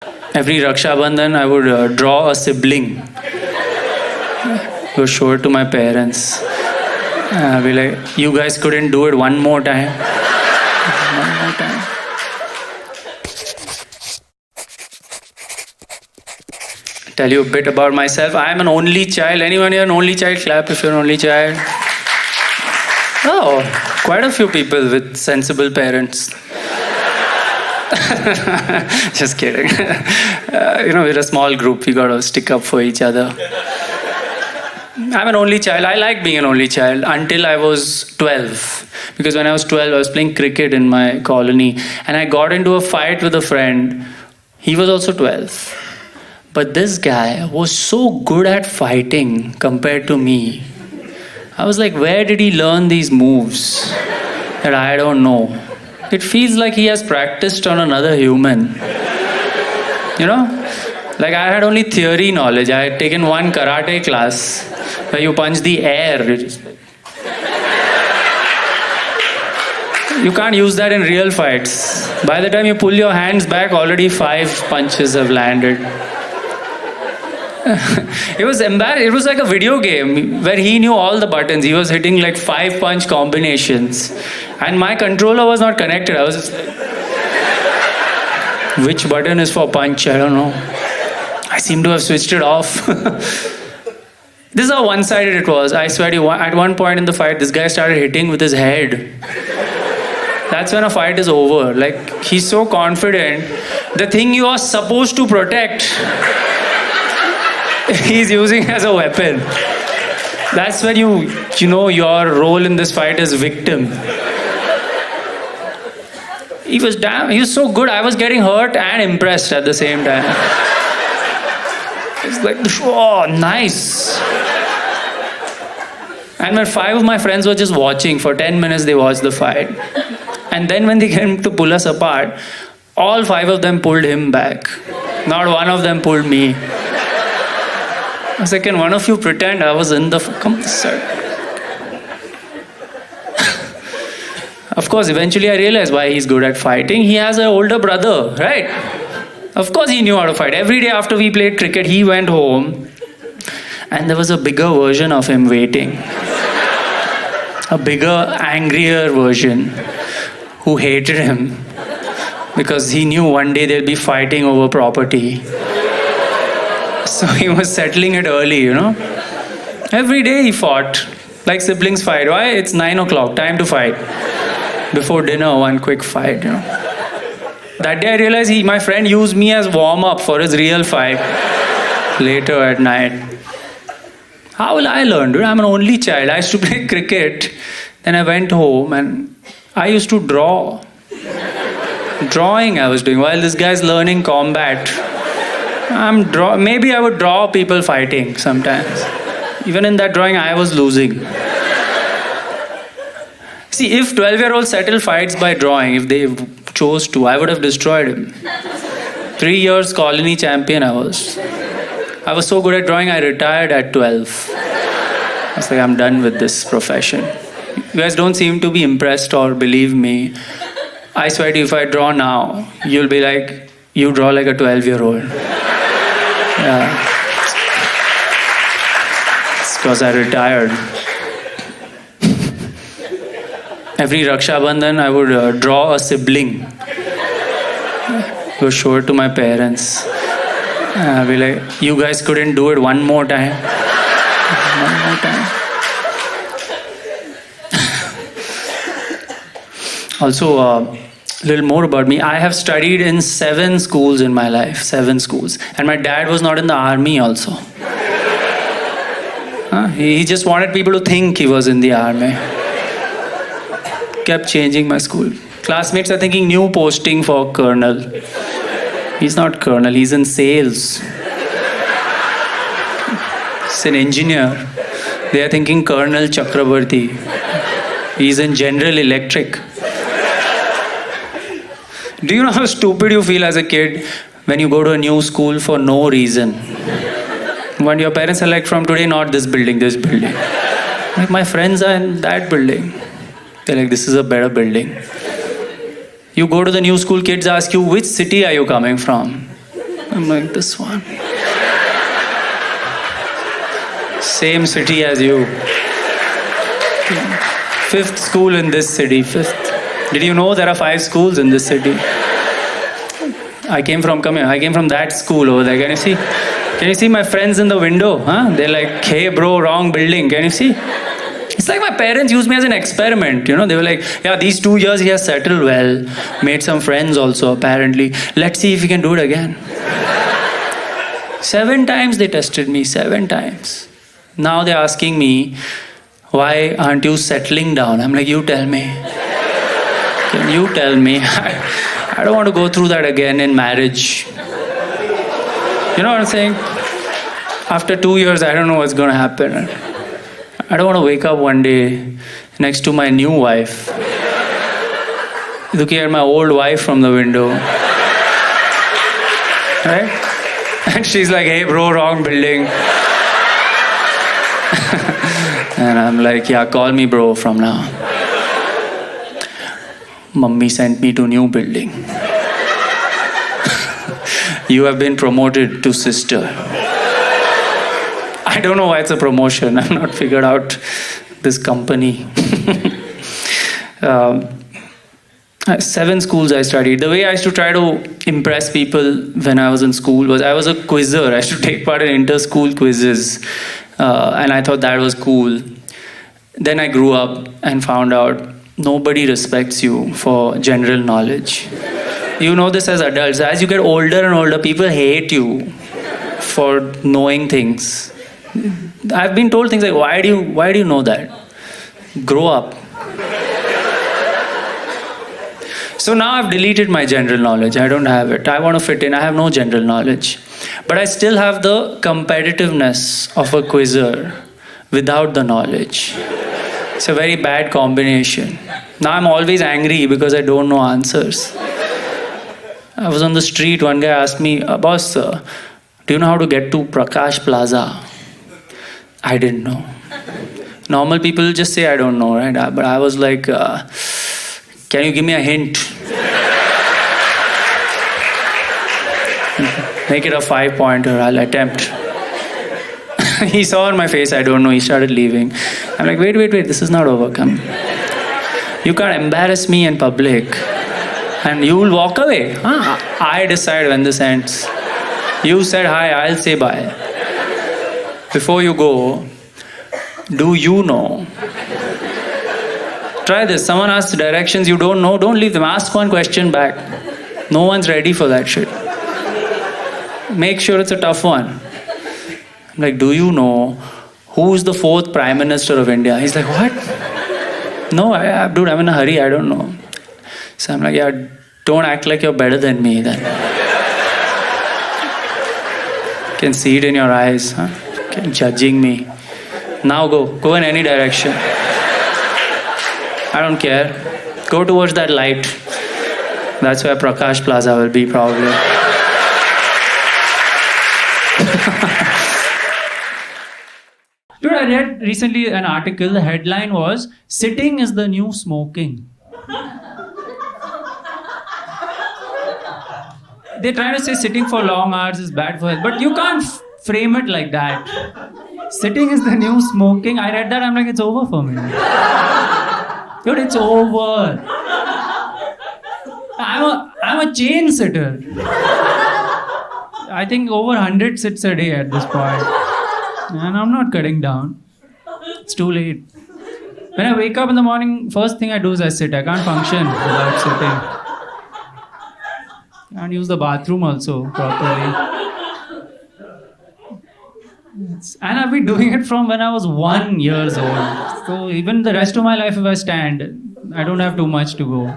Every Raksha Bandhan, I would draw a sibling. Go show it to my parents. I'll be like, you guys couldn't do it one more time. One more time. Tell you a bit about myself. I am an only child. Anyone here an only child? Clap if you're an only child. Oh, quite a few people with sensible parents. Just kidding. We're a small group. We gotta stick up for each other. I'm an only child. I like being an only child until I was 12. Because when I was 12, I was playing cricket in my colony. And I got into a fight with a friend. He was also 12. But this guy was so good at fighting compared to me. I was like, where did he learn these moves that I don't know? It feels like he has practiced on another human. Like I had only theory knowledge. I had taken one karate class where you punch the air. You can't use that in real fights. By the time you pull your hands back, already 5 punches have landed. It was embarrassing. It was like a video game where he knew all the buttons. He was hitting like 5 punch combinations. And my controller was not connected. I was just like, which button is for punch? I don't know. I seem to have switched it off. This is how one-sided it was. I swear to you, at one point in the fight, this guy started hitting with his head. That's when a fight is over. Like, he's so confident. The thing you are supposed to protect, he's using as a weapon. That's when you know your role in this fight is victim. He was so good. I was getting hurt and impressed at the same time. It's like, oh, nice. And when 5 of my friends were just watching, for 10 minutes they watched the fight. And then when they came to pull us apart, all 5 of them pulled him back. Not one of them pulled me. I was like, can one of you pretend I was in the... Come, sir. Of course, eventually I realized why he's good at fighting. He has an older brother, right? Of course he knew how to fight. Every day after we played cricket, he went home and there was a bigger version of him waiting. A bigger, angrier version who hated him because he knew one day they'll be fighting over property. So he was settling it early, Every day he fought, like siblings fight. Why? It's 9 o'clock, time to fight. Before dinner, one quick fight, That day I realized my friend used me as warm-up for his real fight later at night. How will I learn, dude? I'm an only child. I used to play cricket. Then I went home and I used to draw. Drawing I was doing while this guy's learning combat. Maybe I would draw people fighting sometimes. Even in that drawing, I was losing. See, if 12-year-olds settle fights by drawing, if they chose to, I would have destroyed him. 3 years colony champion I was. I was so good at drawing, I retired at 12. I was like, I'm done with this profession. You guys don't seem to be impressed or believe me. I swear to you, if I draw now, you'll be like, you draw like a 12-year-old. Yeah. It's because I retired. Every Raksha Bandhan, I would draw a sibling. Go show it to my parents. I'll be like, you guys couldn't do it one more time. One more time. Also, a little more about me. I have studied in 7 schools in my life. 7 schools. And my dad was not in the army also. He just wanted people to think he was in the army. Kept changing my school. Classmates are thinking new posting for colonel. He's not colonel, he's in sales. He's an engineer. They are thinking Colonel Chakrabarti. He's in General Electric. Do you know how stupid you feel as a kid when you go to a new school for no reason? When your parents are like, from today, not this building, this building. Like, my friends are in that building. They're like, this is a better building. You go to the new school, kids ask you, which city are you coming from? I'm like, this one. Same city as you. Fifth school in this city. Fifth. Did you know there are 5 schools in this city? I came from that school over there. Can you see my friends in the window? Huh? They're like, hey bro, wrong building. Can you see? It's like my parents used me as an experiment. They were like, yeah, these 2 years he has settled well, made some friends also apparently. Let's see if he can do it again. 7 times they tested me, 7 times. Now they're asking me, why aren't you settling down? I'm like, you tell me. Can you tell me? I don't want to go through that again in marriage. You know what I'm saying? After 2 years, I don't know what's going to happen. I don't want to wake up one day next to my new wife, looking at my old wife from the window. Right? And she's like, hey bro, wrong building. And I'm like, yeah, call me bro from now. Mummy sent me to new building. You have been promoted to sister. I don't know why it's a promotion. I've not figured out this company. 7 schools I studied. The way I used to try to impress people when I was in school was I was a quizzer. I used to take part in inter-school quizzes. And I thought that was cool. Then I grew up and found out nobody respects you for general knowledge. You know this as adults. As you get older and older, people hate you for knowing things. I've been told things like, why do you know that? Grow up. So now I've deleted my general knowledge. I don't have it. I want to fit in. I have no general knowledge. But I still have the competitiveness of a quizzer without the knowledge. It's a very bad combination. Now I'm always angry because I don't know answers. I was on the street, one guy asked me, boss, do you know how to get to Prakash Plaza? I didn't know. Normal people just say I don't know, right? But I was like, can you give me a hint? Make it a 5-pointer, I'll attempt. He saw on my face, I don't know, he started leaving. I'm like, wait, this is not over, come. You can't embarrass me in public. And you will walk away. Huh? I decide when this ends. You said hi, I'll say bye. Before you go, do you know? Try this. Someone asks directions you don't know, don't leave them. Ask one question back. No one's ready for that shit. Make sure it's a tough one. I'm like, do you know who's the 4th Prime Minister of India? He's like, what? No, dude, I'm in a hurry, I don't know. So I'm like, yeah, don't act like you're better than me then. Can see it in your eyes, huh? Judging me. Now go in any direction. I don't care. Go towards that light. That's where Prakash Plaza will be probably. Dude, I read recently an article, the headline was, sitting is the new smoking. They're trying to say sitting for long hours is bad for health, but you can't frame it like that. Sitting is the new smoking. I read that, I'm like, it's over for me. Dude, it's over. I'm a chain sitter. I think over 100 sits a day at this point. And I'm not cutting down. It's too late. When I wake up in the morning, first thing I do is I sit. I can't function without sitting. Can't use the bathroom also properly. And I've been doing it from when I was 1 year old. So even the rest of my life, if I stand, I don't have too much to go.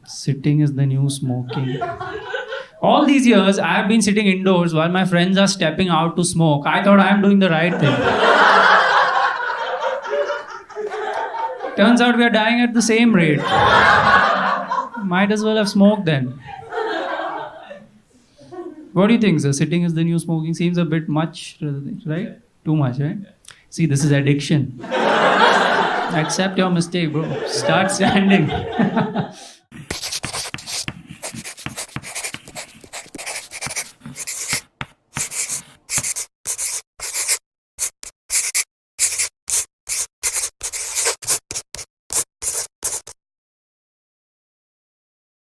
Sitting is the new smoking. All these years, I have been sitting indoors while my friends are stepping out to smoke. I thought I am doing the right thing. Turns out we are dying at the same rate. Might as well have smoked then. What do you think, sir? Sitting is the new smoking seems a bit much, right? Too much, right? See, this is addiction. Accept your mistake, bro. Start standing.